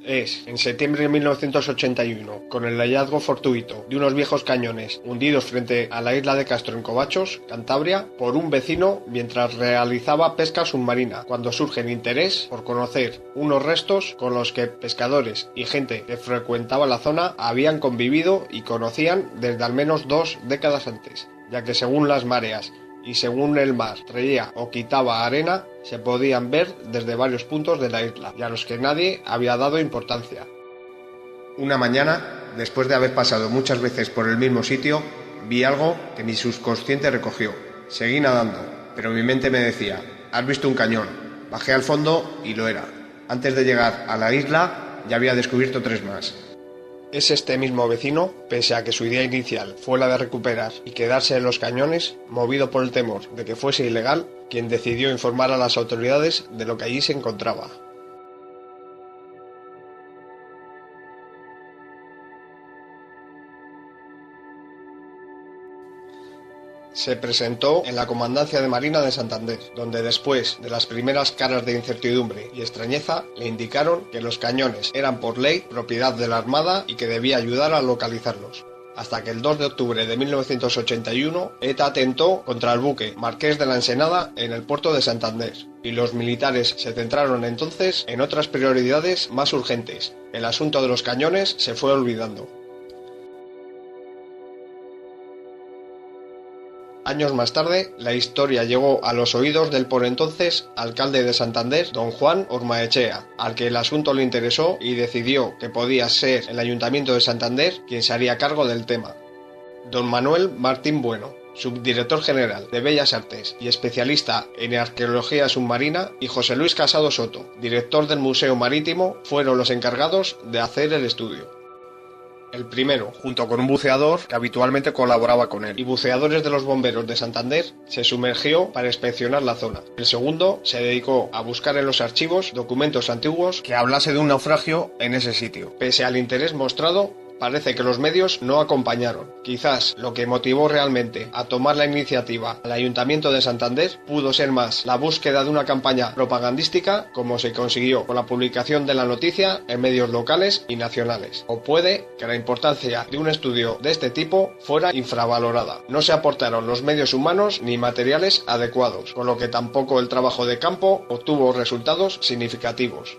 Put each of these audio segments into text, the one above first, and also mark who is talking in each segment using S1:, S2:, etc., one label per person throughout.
S1: es, en septiembre de 1981, con el hallazgo fortuito de unos viejos cañones hundidos frente a la isla de Castro en Covachos, Cantabria, por un vecino mientras realizaba pesca submarina, cuando surge el interés por conocer unos restos con los que pescadores y gente que frecuentaba la zona habían convivido y conocían desde al menos 2 décadas antes, ya que según las mareas y según el mar traía o quitaba arena, se podían ver desde varios puntos de la isla, y a los que nadie había dado importancia. Una mañana, después de haber pasado muchas veces por el mismo sitio, vi algo que mi subconsciente recogió. Seguí nadando, pero mi mente me decía: ¿has visto un cañón? Bajé al fondo y lo era. Antes de llegar a la isla, ya había descubierto 3 más. Es este mismo vecino, pese a que su idea inicial fue la de recuperar y quedarse en los cañones, movido por el temor de que fuese ilegal, quien decidió informar a las autoridades de lo que allí se encontraba. Se presentó en la Comandancia de Marina de Santander, donde después de las primeras caras de incertidumbre y extrañeza, le indicaron que los cañones eran por ley propiedad de la Armada y que debía ayudar a localizarlos. Hasta que el 2 de octubre de 1981, ETA atentó contra el buque Marqués de la Ensenada en el puerto de Santander, y los militares se centraron entonces en otras prioridades más urgentes. El asunto de los cañones se fue olvidando. Años más tarde, la historia llegó a los oídos del por entonces alcalde de Santander, don Juan Ormaechea, al que el asunto le interesó y decidió que podía ser el Ayuntamiento de Santander quien se haría cargo del tema. Don Manuel Martín Bueno, subdirector general de Bellas Artes y especialista en arqueología submarina, y José Luis Casado Soto, director del Museo Marítimo, fueron los encargados de hacer el estudio. El primero, junto con un buceador que habitualmente colaboraba con él, y buceadores de los bomberos de Santander, se sumergió para inspeccionar la zona. El segundo se dedicó a buscar en los archivos documentos antiguos que hablase de un naufragio en ese sitio. Pese al interés mostrado, parece que los medios no acompañaron. Quizás lo que motivó realmente a tomar la iniciativa al Ayuntamiento de Santander pudo ser más la búsqueda de una campaña propagandística, como se consiguió con la publicación de la noticia en medios locales y nacionales. O puede que la importancia de un estudio de este tipo fuera infravalorada. No se aportaron los medios humanos ni materiales adecuados, con lo que tampoco el trabajo de campo obtuvo resultados significativos.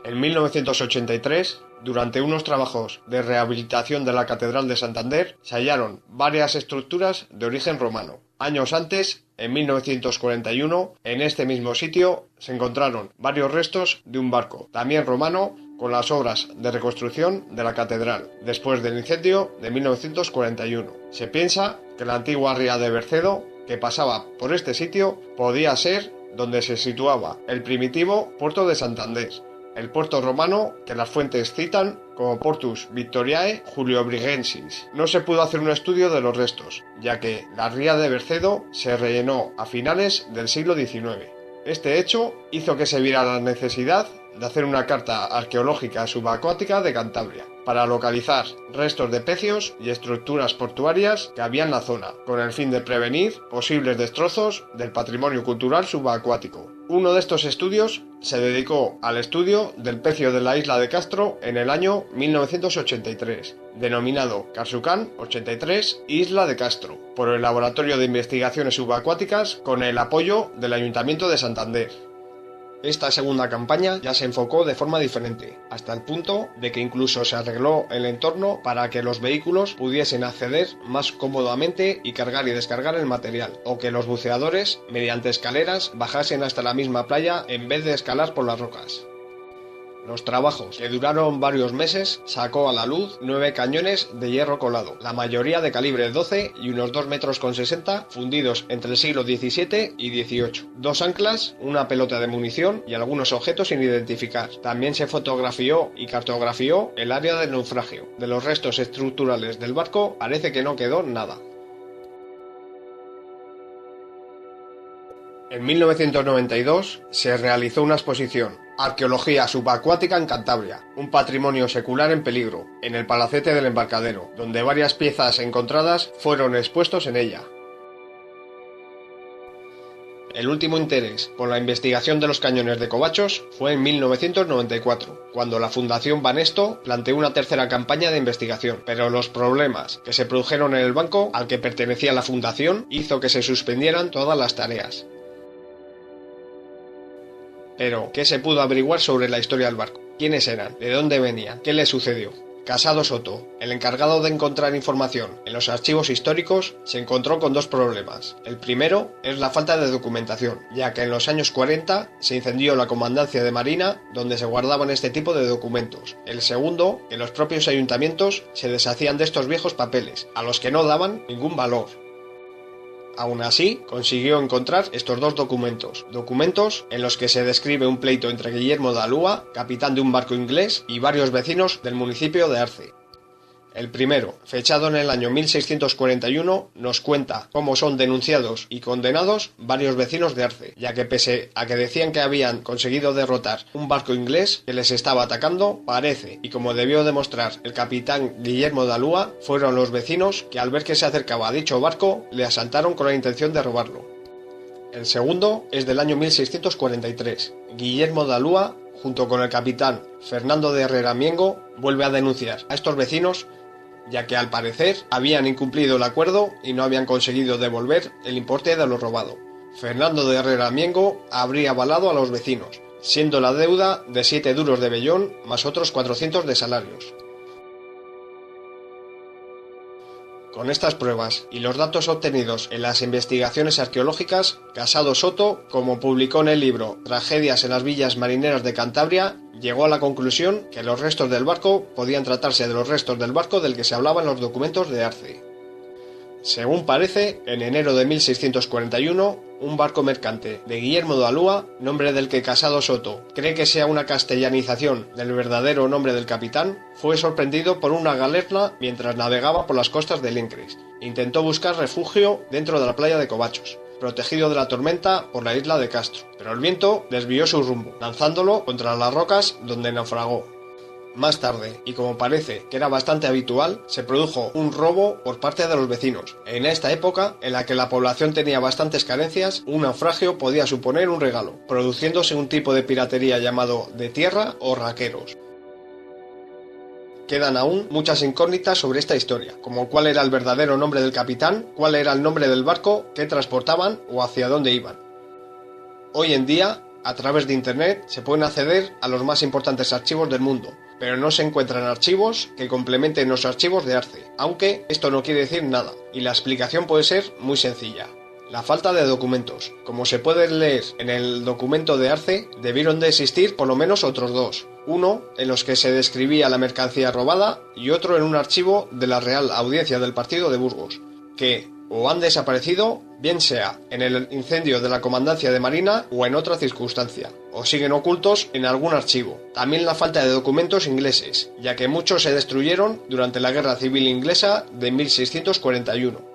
S1: En 1983, durante unos trabajos de rehabilitación de la Catedral de Santander, se hallaron varias estructuras de origen romano. Años antes, en 1941, en este mismo sitio se encontraron varios restos de un barco, también romano, con las obras de reconstrucción de la catedral, después del incendio de 1941. Se piensa que la antigua ría de Bercedo, que pasaba por este sitio, podía ser donde se situaba el primitivo puerto de Santander, el puerto romano que las fuentes citan como Portus Victoriae Juliobrigensis. No se pudo hacer un estudio de los restos, ya que la ría de Bercedo se rellenó a finales del siglo XIX. Este hecho hizo que se viera la necesidad de hacer una carta arqueológica subacuática de Cantabria, para localizar restos de pecios y estructuras portuarias que había en la zona, con el fin de prevenir posibles destrozos del patrimonio cultural subacuático. Uno de estos estudios se dedicó al estudio del pecio de la isla de Castro en el año 1983, denominado Carsucán 83 Isla de Castro, por el Laboratorio de Investigaciones Subacuáticas con el apoyo del Ayuntamiento de Santander. Esta segunda campaña ya se enfocó de forma diferente, hasta el punto de que incluso se arregló el entorno para que los vehículos pudiesen acceder más cómodamente y cargar y descargar el material, o que los buceadores, mediante escaleras, bajasen hasta la misma playa en vez de escalar por las rocas. Los trabajos, que duraron varios meses, sacó a la luz 9 cañones de hierro colado, la mayoría de calibre 12 y unos 2,60 m, fundidos entre el siglo XVII y XVIII. 2 anclas, una pelota de munición y algunos objetos sin identificar. También se fotografió y cartografió el área del naufragio. De los restos estructurales del barco parece que no quedó nada. En 1992 se realizó una exposición, Arqueología subacuática en Cantabria, un patrimonio secular en peligro, en el Palacete del Embarcadero, donde varias piezas encontradas fueron expuestos en ella. El último interés por la investigación de los cañones de Covachos fue en 1994, cuando la Fundación Banesto planteó una tercera campaña de investigación, pero los problemas que se produjeron en el banco al que pertenecía la fundación hizo que se suspendieran todas las tareas. Pero, ¿qué se pudo averiguar sobre la historia del barco? ¿Quiénes eran? ¿De dónde venían? ¿Qué les sucedió? Casado Soto, el encargado de encontrar información en los archivos históricos, se encontró con dos problemas. El primero es la falta de documentación, ya que en los años 40 se incendió la comandancia de Marina donde se guardaban este tipo de documentos. El segundo, que los propios ayuntamientos se deshacían de estos viejos papeles, a los que no daban ningún valor. Aún así, consiguió encontrar estos dos documentos en los que se describe un pleito entre Guillermo de Alúa, capitán de un barco inglés, y varios vecinos del municipio de Arce. El primero, fechado en el año 1641, nos cuenta cómo son denunciados y condenados varios vecinos de Arce, ya que pese a que decían que habían conseguido derrotar un barco inglés que les estaba atacando, parece, y como debió demostrar el capitán Guillermo de Alúa, fueron los vecinos que al ver que se acercaba a dicho barco, le asaltaron con la intención de robarlo. El segundo es del año 1643. Guillermo de Alúa, junto con el capitán Fernando de Herrera Miengo, vuelve a denunciar a estos vecinos, ya que al parecer habían incumplido el acuerdo y no habían conseguido devolver el importe de lo robado. Fernando de Herrera Miengo habría avalado a los vecinos, siendo la deuda de 7 duros de vellón más otros 400 de salarios. Con estas pruebas y los datos obtenidos en las investigaciones arqueológicas, Casado Soto, como publicó en el libro Tragedias en las villas marineras de Cantabria, llegó a la conclusión que los restos del barco podían tratarse de los restos del barco del que se hablaba en los documentos de Arce. Según parece, en enero de 1641, un barco mercante de Guillermo de Alúa, nombre del que Casado Soto cree que sea una castellanización del verdadero nombre del capitán, fue sorprendido por una galerna mientras navegaba por las costas de Lencres. Intentó buscar refugio dentro de la playa de Covachos, protegido de la tormenta por la isla de Castro, pero el viento desvió su rumbo, lanzándolo contra las rocas donde naufragó. Más tarde, y como parece que era bastante habitual, se produjo un robo por parte de los vecinos. En esta época, en la que la población tenía bastantes carencias, un naufragio podía suponer un regalo, produciéndose un tipo de piratería llamado de tierra o raqueros. Quedan aún muchas incógnitas sobre esta historia, como cuál era el verdadero nombre del capitán, cuál era el nombre del barco que transportaban o hacia dónde iban. Hoy en día, a través de Internet se pueden acceder a los más importantes archivos del mundo, pero no se encuentran archivos que complementen los archivos de Arce, aunque esto no quiere decir nada, y la explicación puede ser muy sencilla. La falta de documentos. Como se puede leer en el documento de Arce, debieron de existir por lo menos otros dos. Uno en los que se describía la mercancía robada y otro en un archivo de la Real Audiencia del Partido de Burgos, que o han desaparecido, bien sea en el incendio de la Comandancia de Marina o en otra circunstancia, o siguen ocultos en algún archivo. También la falta de documentos ingleses, ya que muchos se destruyeron durante la Guerra Civil Inglesa de 1641.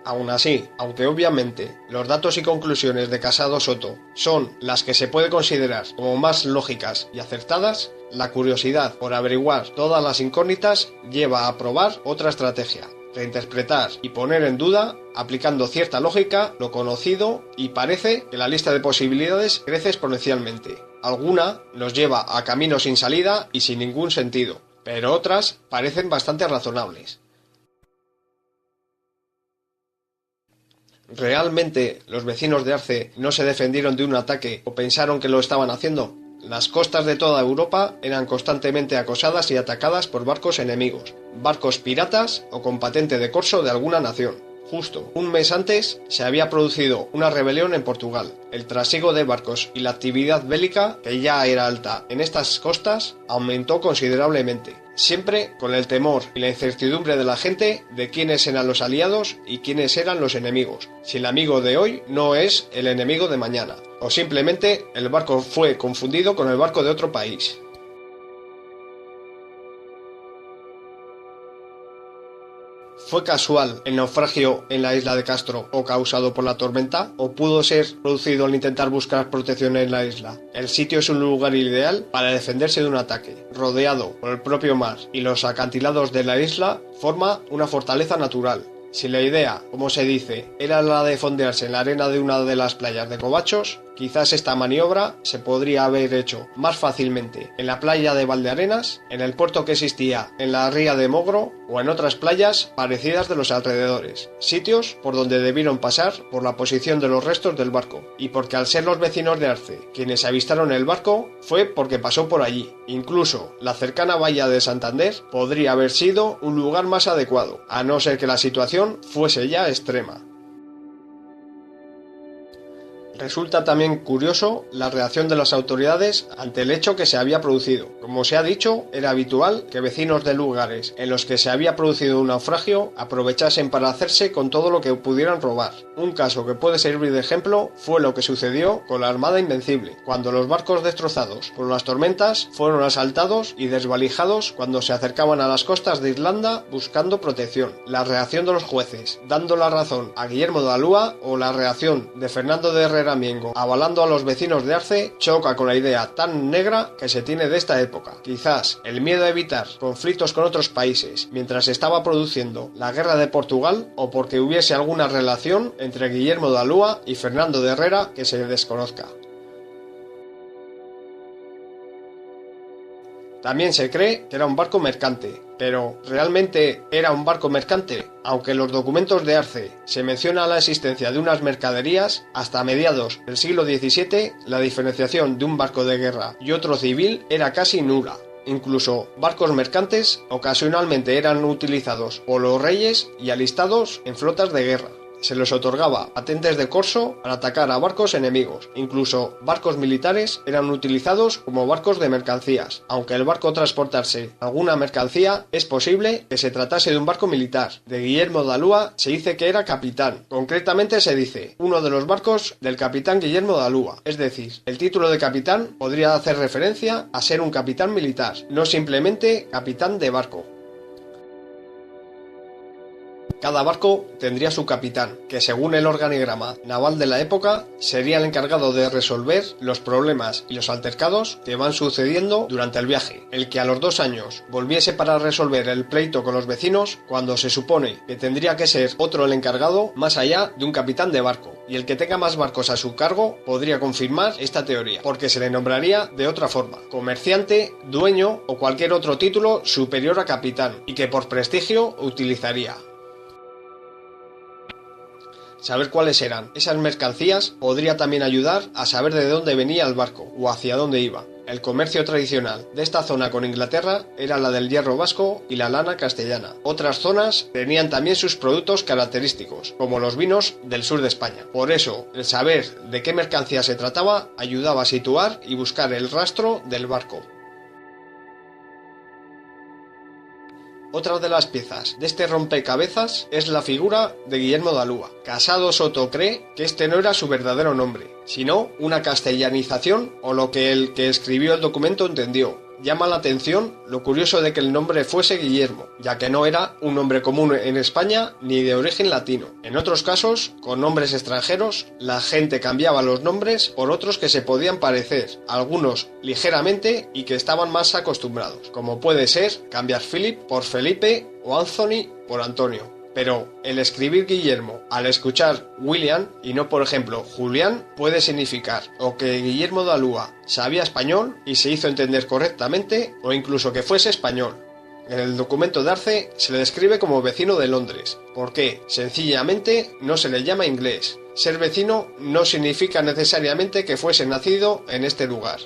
S1: Aún así, aunque obviamente los datos y conclusiones de Casado Soto son las que se puede considerar como más lógicas y acertadas, la curiosidad por averiguar todas las incógnitas lleva a probar otra estrategia: reinterpretar y poner en duda, aplicando cierta lógica, lo conocido, y parece que la lista de posibilidades crece exponencialmente. Alguna nos lleva a caminos sin salida y sin ningún sentido, pero otras parecen bastante razonables. ¿Realmente los vecinos de Arce no se defendieron de un ataque o pensaron que lo estaban haciendo? Las costas de toda Europa eran constantemente acosadas y atacadas por barcos enemigos, barcos piratas o con patente de corso de alguna nación. Justo un mes antes se había producido una rebelión en Portugal. El trasiego de barcos y la actividad bélica, que ya era alta en estas costas, aumentó considerablemente, siempre con el temor y la incertidumbre de la gente de quiénes eran los aliados y quiénes eran los enemigos, si el amigo de hoy no es el enemigo de mañana, o simplemente el barco fue confundido con el barco de otro país. ¿Fue casual el naufragio en la isla de Castro o causado por la tormenta? ¿O pudo ser producido al intentar buscar protección en la isla? El sitio es un lugar ideal para defenderse de un ataque. Rodeado por el propio mar y los acantilados de la isla, forma una fortaleza natural. Si la idea, como se dice, era la de fondearse en la arena de una de las playas de Covachos, quizás esta maniobra se podría haber hecho más fácilmente en la playa de Valdearenas, en el puerto que existía en la ría de Mogro o en otras playas parecidas de los alrededores, sitios por donde debieron pasar por la posición de los restos del barco, y porque al ser los vecinos de Arce quienes avistaron el barco, fue porque pasó por allí. Incluso la cercana bahía de Santander podría haber sido un lugar más adecuado, a no ser que la situación fuese ya extrema. Resulta también curioso la reacción de las autoridades ante el hecho que se había producido. Como se ha dicho, era habitual que vecinos de lugares en los que se había producido un naufragio aprovechasen para hacerse con todo lo que pudieran robar. Un caso que puede servir de ejemplo fue lo que sucedió con la Armada Invencible, cuando los barcos destrozados por las tormentas fueron asaltados y desvalijados cuando se acercaban a las costas de Irlanda buscando protección. La reacción de los jueces, dando la razón a Guillermo de Alúa, o la reacción de Fernando de Herrera Miengo, avalando a los vecinos de Arce, choca con la idea tan negra que se tiene de esta época. Quizás el miedo a evitar conflictos con otros países mientras se estaba produciendo la guerra de Portugal, o porque hubiese alguna relación entre Guillermo de Alúa y Fernando de Herrera que se desconozca. También se cree que era un barco mercante, pero ¿realmente era un barco mercante? Aunque en los documentos de Arce se menciona la existencia de unas mercaderías, hasta mediados del siglo XVII la diferenciación de un barco de guerra y otro civil era casi nula. Incluso barcos mercantes ocasionalmente eran utilizados por los reyes y alistados en flotas de guerra. Se les otorgaba patentes de corso para atacar a barcos enemigos. Incluso barcos militares eran utilizados como barcos de mercancías. Aunque el barco transportase alguna mercancía, es posible que se tratase de un barco militar. De Guillermo de Alúa se dice que era capitán. Concretamente se dice, uno de los barcos del capitán Guillermo de Alúa. Es decir, el título de capitán podría hacer referencia a ser un capitán militar, no simplemente capitán de barco. Cada barco tendría su capitán, que según el organigrama naval de la época sería el encargado de resolver los problemas y los altercados que van sucediendo durante el viaje. El que a los 2 años volviese para resolver el pleito con los vecinos, cuando se supone que tendría que ser otro el encargado más allá de un capitán de barco. Y el que tenga más barcos a su cargo podría confirmar esta teoría, porque se le nombraría de otra forma: comerciante, dueño o cualquier otro título superior a capitán, y que por prestigio utilizaría. Saber cuáles eran esas mercancías podría también ayudar a saber de dónde venía el barco o hacia dónde iba. El comercio tradicional de esta zona con Inglaterra era la del hierro vasco y la lana castellana. Otras zonas tenían también sus productos característicos, como los vinos del sur de España. Por eso, el saber de qué mercancía se trataba ayudaba a situar y buscar el rastro del barco. Otra de las piezas de este rompecabezas es la figura de Guillermo de Alúa. Casado Soto cree que este no era su verdadero nombre, sino una castellanización, o lo que el que escribió el documento entendió. Llama la atención lo curioso de que el nombre fuese Guillermo, ya que no era un nombre común en España ni de origen latino. En otros casos, con nombres extranjeros, la gente cambiaba los nombres por otros que se podían parecer, algunos ligeramente y que estaban más acostumbrados, como puede ser cambiar Philip por Felipe o Anthony por Antonio. Pero el escribir Guillermo al escuchar William y no por ejemplo Julián puede significar o que Guillermo de Alúa sabía español y se hizo entender correctamente, o incluso que fuese español. En el documento de Arce se le describe como vecino de Londres, porque sencillamente no se le llama inglés. Ser vecino no significa necesariamente que fuese nacido en este lugar.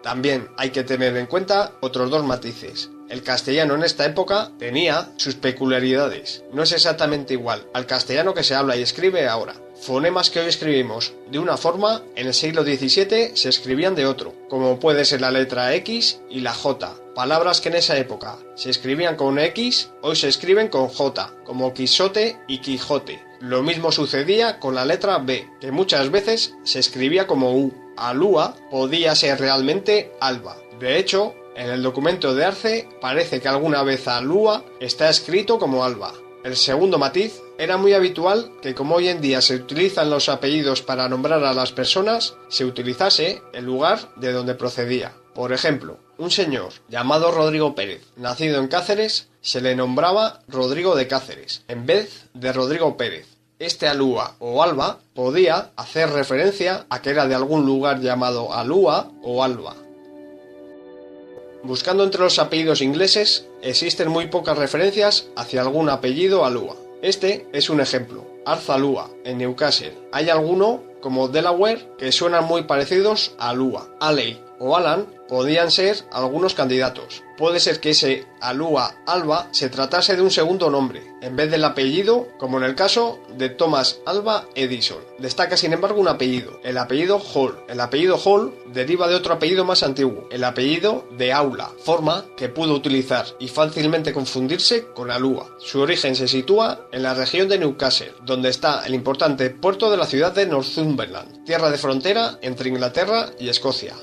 S1: También hay que tener en cuenta otros 2 matices. El castellano en esta época tenía sus peculiaridades. No es exactamente igual al castellano que se habla y escribe ahora. Fonemas que hoy escribimos de una forma, en el siglo XVII se escribían de otro, como puede ser la letra X y la J. Palabras que en esa época se escribían con X, hoy se escriben con J, como Quijote y Quijote. Lo mismo sucedía con la letra B, que muchas veces se escribía como U. Alúa podía ser realmente Alba. De hecho, en el documento de Arce parece que alguna vez Alúa está escrito como Alba. El segundo matiz: era muy habitual que, como hoy en día se utilizan los apellidos para nombrar a las personas, se utilizase el lugar de donde procedía. Por ejemplo, Un señor llamado Rodrigo Pérez, nacido en Cáceres, se le nombraba Rodrigo de Cáceres, en vez de Rodrigo Pérez. Este Alúa o Alba podía hacer referencia a que era de algún lugar llamado Alúa o Alba. Buscando entre los apellidos ingleses, existen muy pocas referencias hacia algún apellido Alúa. Este es un ejemplo, Arzalúa, en Newcastle. Hay alguno, como Delaware, que suenan muy parecidos a Alúa. Alley o Alan podían ser algunos candidatos. Puede ser que ese Alúa Alba se tratase de un segundo nombre, en vez del apellido, como en el caso de Thomas Alva Edison. Destaca sin embargo un apellido, el apellido Hall. El apellido Hall deriva de otro apellido más antiguo, el apellido de Aula, forma que pudo utilizar y fácilmente confundirse con Alúa. Su origen se sitúa en la región de Newcastle, donde está el importante puerto de la ciudad de Northumberland, tierra de frontera entre Inglaterra y Escocia.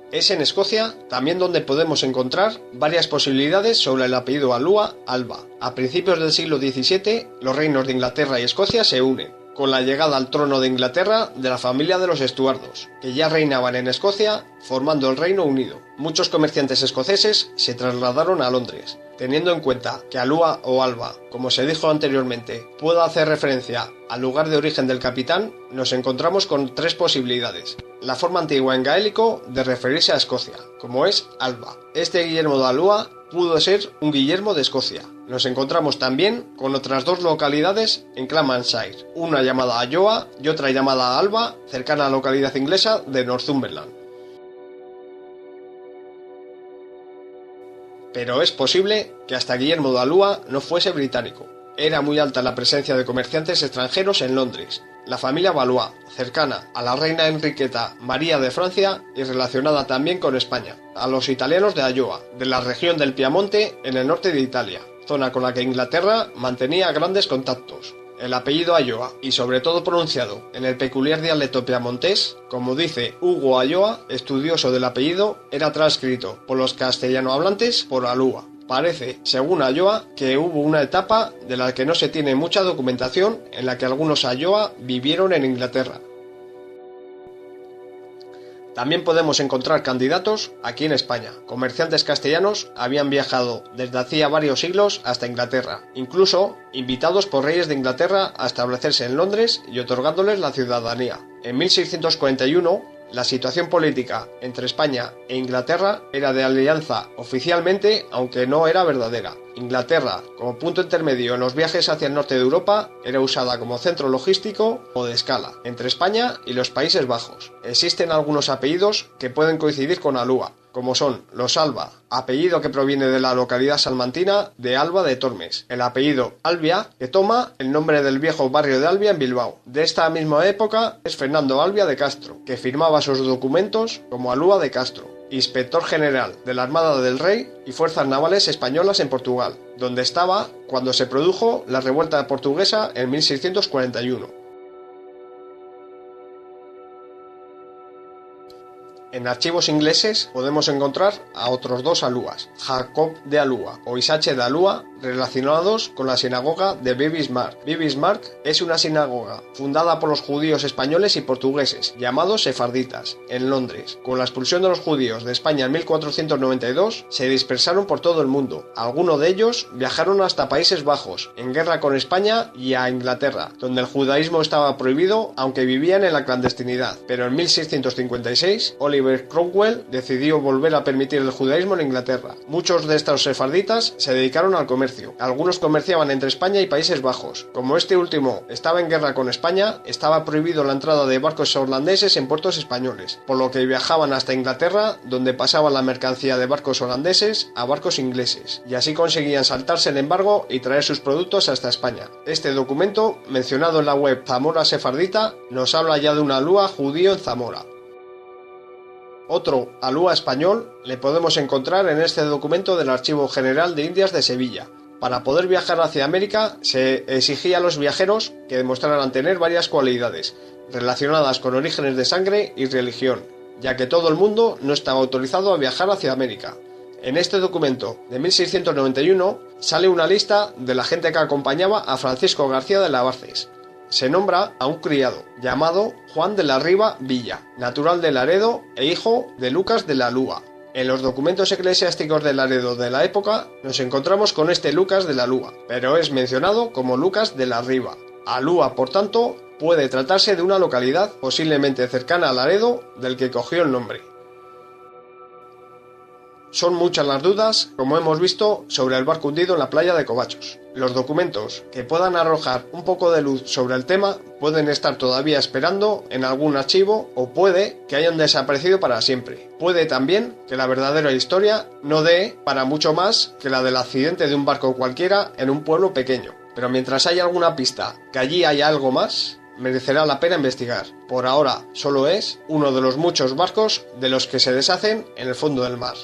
S1: Es en Escocia también donde podemos encontrar varias posibilidades sobre el apellido Alúa Alba. A principios del siglo XVII, los reinos de Inglaterra y Escocia se unen, con la llegada al trono de Inglaterra de la familia de los Estuardos, que ya reinaban en Escocia, formando el Reino Unido. Muchos comerciantes escoceses se trasladaron a Londres. Teniendo en cuenta que Alúa o Alba, como se dijo anteriormente, puede hacer referencia al lugar de origen del capitán, nos encontramos con tres posibilidades. La forma antigua en gaélico de referirse a Escocia, como es Alba. Este Guillermo de Alúa pudo ser un Guillermo de Escocia. Nos encontramos también con otras dos localidades en Clamanshire, una llamada Alloa y otra llamada Alba, cercana a la localidad inglesa de Northumberland. Pero es posible que hasta Guillermo de Alúa no fuese británico. Era muy alta la presencia de comerciantes extranjeros en Londres. La familia Valois, cercana a la reina Enriqueta María de Francia y relacionada también con España. A los italianos de Alloa, de la región del Piamonte en el norte de Italia, zona con la que Inglaterra mantenía grandes contactos. El apellido Alloa, y sobre todo pronunciado en el peculiar dialecto piamontés, como dice Hugo Alloa, estudioso del apellido, era transcrito por los castellanohablantes por Alúa. Parece, según Alloa, que hubo una etapa de la que no se tiene mucha documentación en la que algunos Alloa vivieron en Inglaterra. También podemos encontrar candidatos aquí en España. Comerciantes castellanos habían viajado desde hacía varios siglos hasta Inglaterra, incluso invitados por reyes de Inglaterra a establecerse en Londres y otorgándoles la ciudadanía. En 1641, la situación política entre España e Inglaterra era de alianza oficialmente, aunque no era verdadera. Inglaterra, como punto intermedio en los viajes hacia el norte de Europa, era usada como centro logístico o de escala entre España y los Países Bajos. Existen algunos apellidos que pueden coincidir con Alúa, como son los Alba, apellido que proviene de la localidad salmantina de Alba de Tormes, el apellido Albia, que toma el nombre del viejo barrio de Albia en Bilbao. De esta misma época es Fernando Albia de Castro, que firmaba sus documentos como Alúa de Castro, inspector general de la Armada del Rey y Fuerzas Navales Españolas en Portugal, donde estaba cuando se produjo la revuelta portuguesa en 1641. En archivos ingleses podemos encontrar a otros dos Alúas, Jacob de Alúa o Isache de Alúa, relacionados con la sinagoga de Bevis Mark. Bevis Mark es una sinagoga fundada por los judíos españoles y portugueses, llamados sefarditas, en Londres. Con la expulsión de los judíos de España en 1492, se dispersaron por todo el mundo. Algunos de ellos viajaron hasta Países Bajos, en guerra con España, y a Inglaterra, donde el judaísmo estaba prohibido, aunque vivían en la clandestinidad. Pero en 1656, Oliver Cromwell decidió volver a permitir el judaísmo en Inglaterra. Muchos de estos sefarditas se dedicaron al comercio. Algunos comerciaban entre España y Países Bajos. Como este último estaba en guerra con España, estaba prohibido la entrada de barcos holandeses en puertos españoles, por lo que viajaban hasta Inglaterra, donde pasaban la mercancía de barcos holandeses a barcos ingleses, y así conseguían saltarse el embargo y traer sus productos hasta España. Este documento, mencionado en la web Zamora Sefardita, nos habla ya de un Alúa judío en Zamora. Otro Alúa español le podemos encontrar en este documento del Archivo General de Indias de Sevilla. Para poder viajar hacia América se exigía a los viajeros que demostraran tener varias cualidades relacionadas con orígenes de sangre y religión, ya que todo el mundo no estaba autorizado a viajar hacia América. En este documento de 1691 sale una lista de la gente que acompañaba a Francisco García de Labarces. se nombra a un criado llamado Juan de la Riva Villa, natural de Laredo e hijo de Lucas de la Lúa. En los documentos eclesiásticos de Laredo de la época nos encontramos con este Lucas de la Lúa, pero es mencionado como Lucas de la Riva. Alúa, por tanto, puede tratarse de una localidad posiblemente cercana a Laredo del que cogió el nombre. Son muchas las dudas, como hemos visto, sobre el barco hundido en la playa de Covachos. Los documentos que puedan arrojar un poco de luz sobre el tema pueden estar todavía esperando en algún archivo o puede que hayan desaparecido para siempre. Puede también que la verdadera historia no dé para mucho más que la del accidente de un barco cualquiera en un pueblo pequeño. Pero mientras haya alguna pista que allí haya algo más, merecerá la pena investigar. Por ahora solo es uno de los muchos barcos de los que se deshacen en el fondo del mar.